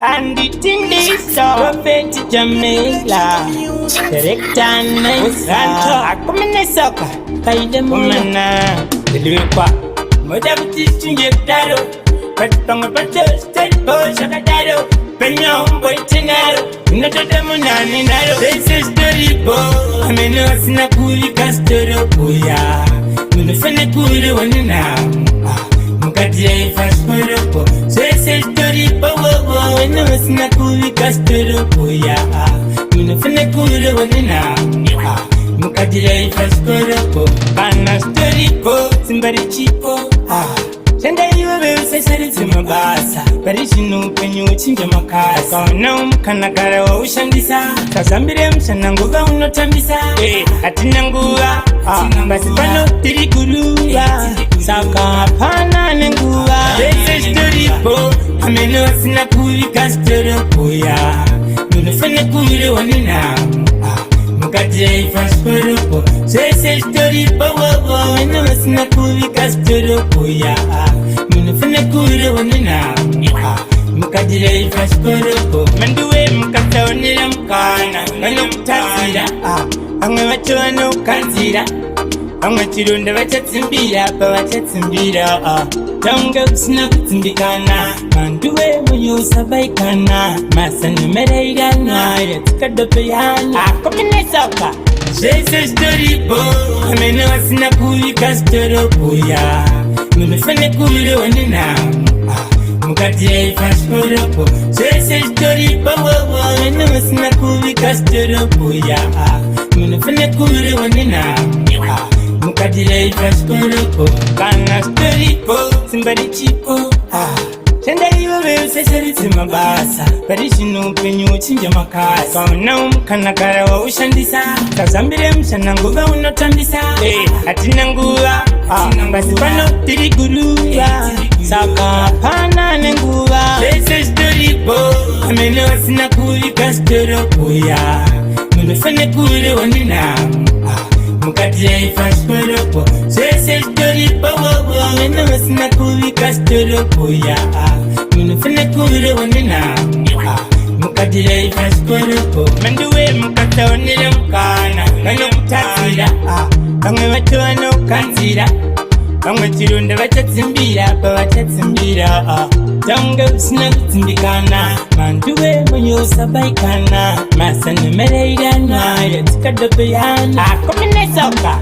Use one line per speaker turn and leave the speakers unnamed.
And it in this prophet Jamila, director Nessa, Akumene Soka, Kaide Mumana, the Lupa, Madame Teaching Yetaro, but from a better state post of a dado, Penyon Boitinaro, not a demonani, this is the Ribo, I mean, no Sinapuri Castro, Puya, Munufenekuru, one now. Mukadie fast poropo, say story power. No sinakuri castro poya. Munofene kuru wanina. Mukadie fast poropo, bana story po, simbari chipo. Shanda iwe say simabasa, parishinu penyu chinja makasa. Kaona mkanakara wa ushandisa, kazambire mshananguga unotambisa. Atinanguwa, basi pano tirikuruwa. Saka pana nenguwa. This is the Ribo, ameno sinakuri castro poya. Munofene kuru wanina. Mukadie fast poropo, say story power. No sinakuri castro poya. Munofene kuru wanina. Mukadie fast poropo, manduwe mukataonira mukana. Nano mutazira, amwe wachona ukanzira. Amwe chironda vachatsimbira pavachatsimbira. Tonga kusina kutsimbikana, manduwe muyusa baikana. Masanumereirana, yatikadopeyana. Akomene soka, shese storibo, amene wasina kuri castro poya. Munofene kuri wanina. Mukadie fast poropo, shese storibo, amene wasina kuri castro poya. Munofene kuri wanina. Mukadie fast poropo, bana story po, simbari chipo. Shanda iwe say simabasa, parishinu penyu chinja makasa. Kaona mkanakara wa ushandisa, kazambire mshananguga unotambisa. Atinanguwa, basi pano tiriguruwa. Saka pana nenguwa. This is the Ribo, ameno sinakuri castro poya. Munofene kuru wanina. Mukadie fast poropo, say story power. No sinakuri castro poya. Munofene kuru wanina. Mukadie fast poropo, manduwe mukataonira mukana. Nano mutazira, kamwe wachona ukanzira. Kamwe chironda vachatsimbira pavachatsimbira. Tonga usina kutsimbikana, manduwe muyusa baikana. Masanumereirana, yatikadopeyana. Akomene soka.